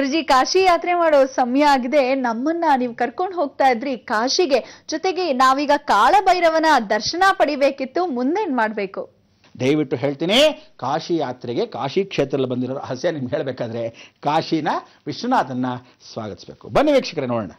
ಗುರುಜಿ, ಕಾಶಿ ಯಾತ್ರೆ ಮಾಡೋ ಸಮಯ ಆಗಿದೆ. ನಮ್ಮನ್ನ ನೀವು ಕರ್ಕೊಂಡು ಹೋಗ್ತಾ ಇದ್ರಿ ಕಾಶಿಗೆ. ಜೊತೆಗೆ ನಾವೀಗ ಕಾಳಭೈರವನ ದರ್ಶನ ಪಡಿಬೇಕಿತ್ತು. ಮುಂದೇನ್ ಮಾಡ್ಬೇಕು? ದಯವಿಟ್ಟು ಹೇಳ್ತೀನಿ, ಕಾಶಿ ಯಾತ್ರೆಗೆ ಕಾಶಿ ಕ್ಷೇತ್ರದಲ್ಲಿ ಬಂದಿರೋ ರಹಸ್ಯ ನಿಮ್ಗೆ ಹೇಳಬೇಕಾದ್ರೆ ಕಾಶಿನ ವಿಶ್ವನಾಥನ್ನ ಸ್ವಾಗತಿಸಬೇಕು. ಬನ್ನಿ ವೀಕ್ಷಕರೇ, ನೋಡೋಣ.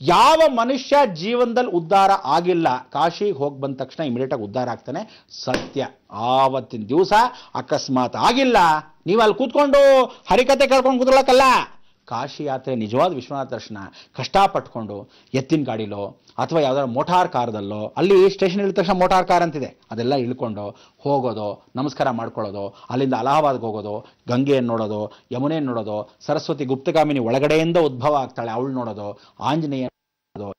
ಯಾವ ಮನುಷ್ಯ ಜೀವನದಲ್ಲಿ ಉದ್ಧಾರ ಆಗಿಲ್ಲ, ಕಾಶಿಗೆ ಹೋಗಿ ಬಂದ ತಕ್ಷಣ ಇಮಿಡಿಯೇಟ್ ಆಗಿ ಉದ್ಧಾರ ಆಗ್ತಾನೆ. ಸತ್ಯ. ಆವತ್ತಿನ ದಿವಸ ಅಕಸ್ಮಾತ್ ಆಗಿಲ್ಲ, ನೀವು ಅಲ್ಲಿ ಕೂತ್ಕೊಂಡು ಹರಿಕತೆ ಕೇಳ್ಕೊಂಡು ಕೂತ್ಕೊಳ್ಳೋಕ್ಕಲ್ಲ. ಕಾಶಿ ಯಾತ್ರೆ ನಿಜವಾದ ವಿಶ್ವನಾಥ ದರ್ಶನ ಕಷ್ಟಪಟ್ಕೊಂಡು ಎತ್ತಿನ ಗಾಡಿಲೋ ಅಥವಾ ಯಾವ್ದಾದ್ರು ಮೋಟಾರ್ ಕಾರದಲ್ಲೋ, ಅಲ್ಲಿ ಸ್ಟೇಷನ್ ಇಳಿದ ತಕ್ಷಣ ಮೋಟಾರ್ ಕಾರ್ ಅಂತಿದೆ, ಅದೆಲ್ಲ ಇಳ್ಕೊಂಡು ಹೋಗೋದು, ನಮಸ್ಕಾರ ಮಾಡ್ಕೊಳ್ಳೋದು, ಅಲ್ಲಿಂದ ಅಲಹಾಬಾದ್ಗೆ ಹೋಗೋದು, ಗಂಗೆಯನ್ನು ನೋಡೋದು, ಯಮುನೆಯನ್ನು ನೋಡೋದು, ಸರಸ್ವತಿ ಗುಪ್ತಗಾಮಿನಿ ಒಳಗಡೆಯಿಂದ ಉದ್ಭವ ಆಗ್ತಾಳೆ ಅವಳು ನೋಡೋದು, ಆಂಜನೇಯ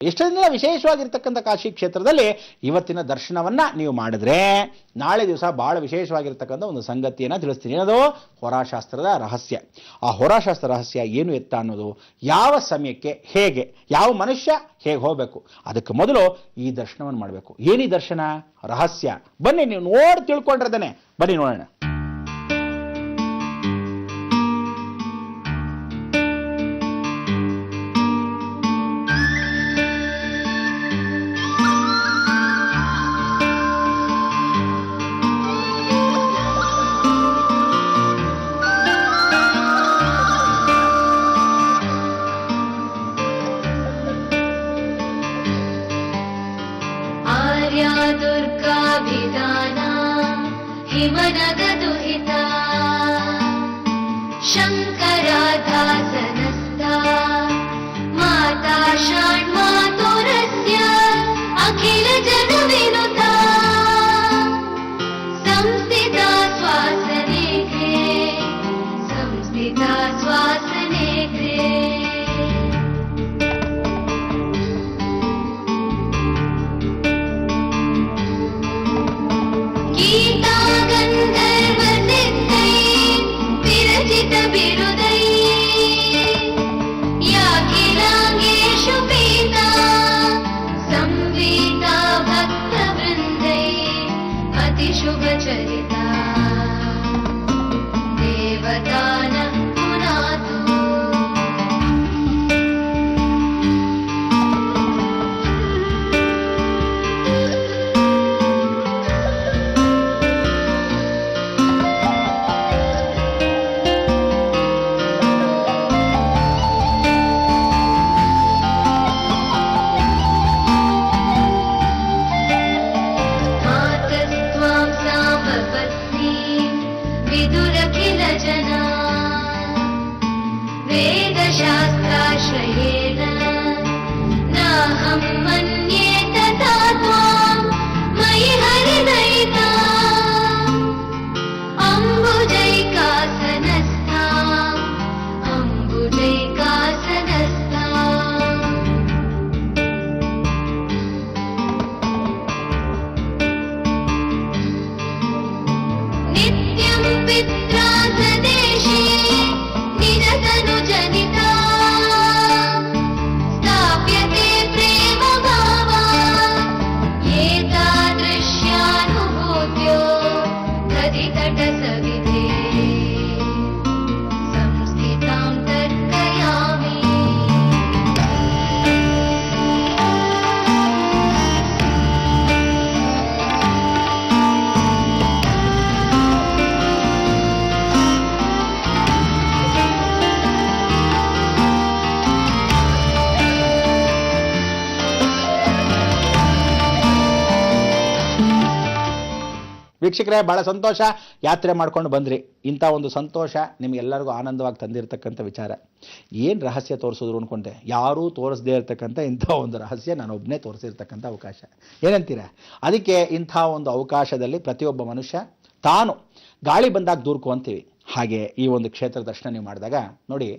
ಎಷ್ಟೊಂದಿನ ವಿಶೇಷವಾಗಿರ್ತಕ್ಕಂಥ ಕಾಶಿ ಕ್ಷೇತ್ರದಲ್ಲಿ ಇವತ್ತಿನ ದರ್ಶನವನ್ನ ನೀವು ಮಾಡಿದ್ರೆ ನಾಳೆ ದಿವಸ ಬಹಳ ವಿಶೇಷವಾಗಿರ್ತಕ್ಕಂಥ ಒಂದು ಸಂಗತಿಯನ್ನ ತಿಳಿಸ್ತೀನಿ. ಏನದು? ಹೋರಾಶಾಸ್ತ್ರದ ರಹಸ್ಯ. ಆ ಹೋರಾಶಾಸ್ತ್ರ ರಹಸ್ಯ ಏನು ಎತ್ತ ಅನ್ನೋದು, ಯಾವ ಸಮಯಕ್ಕೆ ಹೇಗೆ, ಯಾವ ಮನುಷ್ಯ ಹೇಗೆ ಹೋಗಬೇಕು, ಅದಕ್ಕೆ ಮೊದಲು ಈ ದರ್ಶನವನ್ನು ಮಾಡಬೇಕು. ಏನೀ ದರ್ಶನ ರಹಸ್ಯ? ಬನ್ನಿ, ನೀವು ನೋಡಿ ತಿಳ್ಕೊಂಡಿರ್ದೇನೆ. ಬನ್ನಿ ನೋಡೋಣ. दुर्गाभिधाना हिमनगदुहिता शङ्कराधासनस्था माता षण्मातुरस्य अखिलजनविनुता संस्थिता श्वासनेत्रे संस्थिता श्वासनेत्रे शुभचरिता देवतान पुनातु विदुरखिलजना वेदशास्त्राश्रयेण नाहं मन्ये तथा त्वां मयि हरिदयिता अम्बुजैकासनस्था अम्बुजैकासनस्था नित्यं पित्रा सदेशे निजतनुजनिता स्थाप्यते प्रेम भावा एतादृश्यानुभूत्यो नदीतटसविधे संस्थितां तर्कयामि ವೀಕ್ಷಕರೇ, ಬಹಳ ಸಂತೋಷ. ಯಾತ್ರೆ ಮಾಡ್ಕೊಂಡು ಬಂದ್ರಿ. ಇಂಥ ಒಂದು ಸಂತೋಷ ನಿಮ್ಗೆಲ್ಲರಿಗೂ ಆನಂದವಾಗಿ ತಂದಿರತಕ್ಕಂಥ ವಿಚಾರ. ಏನು ರಹಸ್ಯ ತೋರಿಸಿದ್ರು ಅನ್ಕೊಂಡೆ, ಯಾರೂ ತೋರಿಸದೇ ಇರತಕ್ಕಂಥ ಇಂಥ ಒಂದು ರಹಸ್ಯ ನಾನೊಬ್ಬನೇ ತೋರಿಸಿರ್ತಕ್ಕಂಥ ಅವಕಾಶ. ಏನಂತೀರಾ? ಅದಕ್ಕೆ ಇಂಥ ಒಂದು ಅವಕಾಶದಲ್ಲಿ ಪ್ರತಿಯೊಬ್ಬ ಮನುಷ್ಯ ತಾನು ಗಾಳಿ ಬಂದಾಗ ದೂರ್ಕು ಅಂತೀವಿ. ಹಾಗೆ ಈ ಒಂದು ಕ್ಷೇತ್ರ ದರ್ಶನ ನೀವು ಮಾಡಿದಾಗ ನೋಡಿ,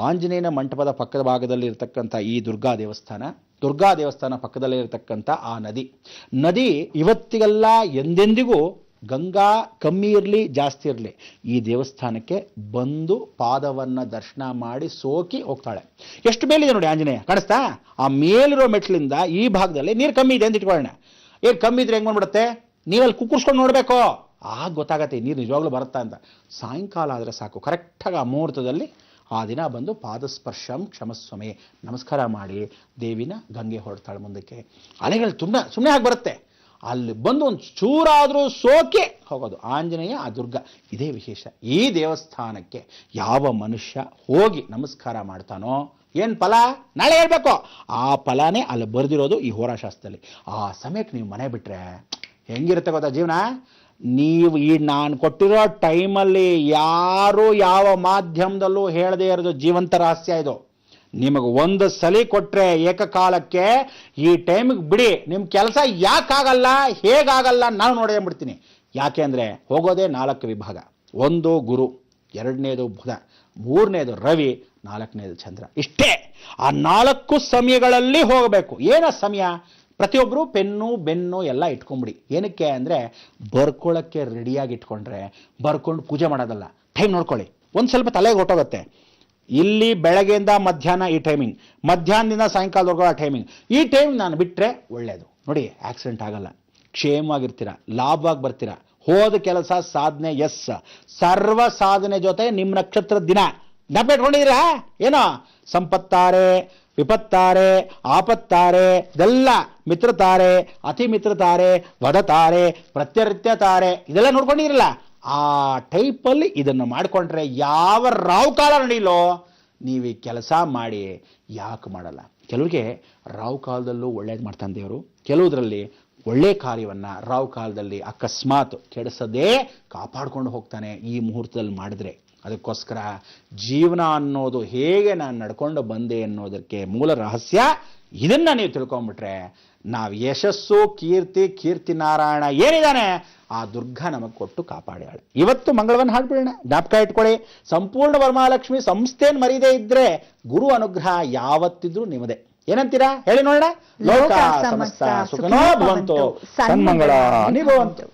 ಆಂಜನೇಯನ ಮಂಟಪದ ಪಕ್ಕದ ಭಾಗದಲ್ಲಿ ಇರತಕ್ಕಂಥ ಈ ದುರ್ಗಾ ದೇವಸ್ಥಾನ ದುರ್ಗಾ ದೇವಸ್ಥಾನ ಪಕ್ಕದಲ್ಲೇ ಇರತಕ್ಕಂಥ ಆ ನದಿ ಇವತ್ತಿಗೆಲ್ಲ ಎಂದೆಂದಿಗೂ ಗಂಗಾ ಕಮ್ಮಿ ಇರಲಿ ಜಾಸ್ತಿ ಇರಲಿ ಈ ದೇವಸ್ಥಾನಕ್ಕೆ ಬಂದು ಪಾದವನ್ನು ದರ್ಶನ ಮಾಡಿ ಸೋಕಿ ಹೋಗ್ತಾಳೆ. ಎಷ್ಟು ಮೇಲಿದೆ ನೋಡಿ ಆಂಜನೇಯ, ಕಾಣಿಸ್ತಾ? ಆ ಮೇಲಿರೋ ಮೆಟ್ಲಿಂದ ಈ ಭಾಗದಲ್ಲಿ ನೀರು ಕಮ್ಮಿ ಇದೆ ಅಂತ ಇಟ್ಕೊಳ್ಳೋಣ. ಏನು ಕಮ್ಮಿ ಇದ್ರೆ ಹೆಂಗೆ ಮಾಡ್ಬಿಡುತ್ತೆ, ನೀವಲ್ಲಿ ಕುಕ್ಕರ್ಸ್ಕೊಂಡು ನೋಡಬೇಕು, ಆಗ ಗೊತ್ತಾಗತ್ತೆ ನೀರು ನಿಜವಾಗ್ಲೂ ಬರುತ್ತಾ ಅಂತ. ಸಾಯಂಕಾಲ ಆದರೆ ಸಾಕು, ಕರೆಕ್ಟಾಗಿ ಆ ಮುಹೂರ್ತದಲ್ಲಿ ಆ ದಿನ ಬಂದು ಪಾದಸ್ಪರ್ಶಂ ಕ್ಷಮಸ್ವಮೆ ನಮಸ್ಕಾರ ಮಾಡಿ ದೇವಿನ ಗಂಗೆ ಹೊರಡ್ತಾಳೆ ಮುಂದಕ್ಕೆ. ಅಲೆಗಳು ಸುಮ್ಮನೆ ಆಗಿ ಬರುತ್ತೆ, ಅಲ್ಲಿ ಬಂದು ಒಂದು ಚೂರಾದರೂ ಸೋಕೆ ಹೋಗೋದು. ಆಂಜನೇಯ ಆ ದುರ್ಗ, ಇದೇ ವಿಶೇಷ. ಈ ದೇವಸ್ಥಾನಕ್ಕೆ ಯಾವ ಮನುಷ್ಯ ಹೋಗಿ ನಮಸ್ಕಾರ ಮಾಡ್ತಾನೋ ಏನು ಫಲ ನಾಳೆ ಹೇಳ್ಬೇಕು, ಆ ಫಲನೇ ಅಲ್ಲಿ ಬರೆದಿರೋದು ಈ ಹೋರಾಶಾಸ್ತ್ರದಲ್ಲಿ. ಆ ಸಮಯಕ್ಕೆ ನೀವು ಮನೆ ಬಿಟ್ಟರೆ ಹೆಂಗಿರುತ್ತೆ ಗೊತ್ತಾ ಜೀವನ. ನೀವು ಈ ನಾನು ಕೊಟ್ಟಿರೋ ಟೈಮಲ್ಲಿ ಯಾರು ಯಾವ ಮಾಧ್ಯಮದಲ್ಲೂ ಹೇಳದೇ ಇರೋದು ಜೀವಂತ ರಹಸ್ಯ ಇದು. ನಿಮಗೆ ಒಂದು ಸಲ ಕೊಟ್ಟರೆ ಏಕಕಾಲಕ್ಕೆ ಈ ಟೈಮಿಗೆ ಬಿಡಿ, ನಿಮ್ಮ ಕೆಲಸ ಯಾಕಾಗಲ್ಲ ಹೇಗಾಗಲ್ಲ ನಾನು ನೋಡೇ ಬಿಡ್ತೀನಿ. ಯಾಕೆ ಅಂದರೆ ಹೋಗೋದೇ 4 ವಿಭಾಗ. 1 ಗುರು, 2ನೇದು ಬುಧ, 3ನೇದು ರವಿ, 4ನೇದು ಚಂದ್ರ. ಇಷ್ಟೇ. ಆ 4 ಸಮಯಗಳಲ್ಲಿ ಹೋಗಬೇಕು. ಏನ ಸಮಯ? ಪ್ರತಿಯೊಬ್ಬರು ಪೆನ್ನು ಬೆನ್ನು ಎಲ್ಲ ಇಟ್ಕೊಂಬಿಡಿ. ಏನಕ್ಕೆ ಅಂದರೆ ಬರ್ಕೊಳ್ಳೋಕ್ಕೆ ರೆಡಿಯಾಗಿ ಇಟ್ಕೊಂಡ್ರೆ ಬರ್ಕೊಂಡು ಪೂಜೆ ಮಾಡೋದಲ್ಲ. ಟೈಮ್ ನೋಡ್ಕೊಳ್ಳಿ, ಒಂದು ಸ್ವಲ್ಪ ತಲೆಗೆ ಹೊಟ್ಟೋಗುತ್ತೆ. ಇಲ್ಲಿ ಬೆಳಗ್ಗೆಯಿಂದ ಮಧ್ಯಾಹ್ನ ಈ ಟೈಮಿಂಗ್, ಮಧ್ಯಾಹ್ನದಿಂದ ಸಾಯಂಕಾಲದವರೆಗೂ ಆ ಟೈಮಿಂಗ್. ಈ ಟೈಮ್ ನಾನು ಬಿಟ್ಟರೆ ಒಳ್ಳೆಯದು. ನೋಡಿ, ಆಕ್ಸಿಡೆಂಟ್ ಆಗಲ್ಲ, ಕ್ಷೇಮವಾಗಿರ್ತೀರ, ಲಾಭವಾಗಿ ಬರ್ತೀರ, ಹೋದ ಕೆಲಸ ಸಾಧನೆ. ಎಸ್, ಸರ್ವ ಸಾಧನೆ ಜೊತೆ ನಿಮ್ಮ ನಕ್ಷತ್ರದ ದಿನ ಜ್ಞಾಪಿಟ್ಕೊಂಡಿದ್ದೀರಾ? ಏನೋ ಸಂಪತ್ತಾರೆ, ವಿಪತ್ತಾರೆ, ಆಪತ್ತಾರೆ, ಇದೆಲ್ಲ ಮಿತ್ರತಾರೆ, ಅತಿ ಮಿತ್ರತಾರೆ, ವದತಾರೆ, ಪ್ರತ್ಯರಿತ್ಯ ತಾರೆ, ಇದೆಲ್ಲ ನೋಡ್ಕೊಂಡಿರಲ್ಲ. ಆ ಟೈಪಲ್ಲಿ ಇದನ್ನು ಮಾಡಿಕೊಂಡ್ರೆ ಯಾವ ರಾವು ಕಾಲ ನಡೀಲೋ ನೀವು ಈ ಕೆಲಸ ಮಾಡಿ. ಯಾಕೆ ಮಾಡಲ್ಲ? ಕೆಲವರಿಗೆ ರಾವು ಕಾಲದಲ್ಲೂ ಒಳ್ಳೇದು ಮಾಡ್ತಾನೆ ದೇವರು, ಕೆಲವುದರಲ್ಲಿ ಒಳ್ಳೆ ಕಾರ್ಯವನ್ನು ರಾವು ಕಾಲದಲ್ಲಿ ಅಕಸ್ಮಾತ್ ಕೆಡಿಸದೇ ಕಾಪಾಡ್ಕೊಂಡು ಹೋಗ್ತಾನೆ ಈ ಮುಹೂರ್ತದಲ್ಲಿ ಮಾಡಿದ್ರೆ. ಅದಕ್ಕೋಸ್ಕರ ಜೀವನ ಅನ್ನೋದು ಹೇಗೆ ನಾನು ನಡ್ಕೊಂಡು ಬಂದೆ ಅನ್ನೋದಕ್ಕೆ ಮೂಲ ರಹಸ್ಯ ಇದನ್ನು ನೀವು ತಿಳ್ಕೊಂಬಿಟ್ರೆ ನಾವು ಯಶಸ್ಸು, ಕೀರ್ತಿ ನಾರಾಯಣ ಏನಿದ್ದಾನೆ ಆ ದುರ್ಗಾ ನಮಗೆ ಕೊಟ್ಟು ಕಾಪಾಡ್ಯಾಳೆ. ಇವತ್ತು ಮಂಗಳವನ್ನು ಹಾಡ್ಬಿಡೋಣ, ಜ್ಞಾಪಕ ಇಟ್ಕೊಳ್ಳಿ. ಸಂಪೂರ್ಣ ವರಮಹಾಲಕ್ಷ್ಮಿ ಸಂಸ್ಥೆಯನ್ನು ಮರೀದೇ ಇದ್ರೆ ಗುರು ಅನುಗ್ರಹ ಯಾವತ್ತಿದ್ರೂ ನಿಮ್ಮದೇ. ಏನಂತೀರಾ ಹೇಳಿ ನೋಡೋಣ. ಲೋಕ ಸಮಸ್ತ ಸುಖನೋ ಭವಂತು, ಸನ್ಮಂಗಳ ಭವಂತು.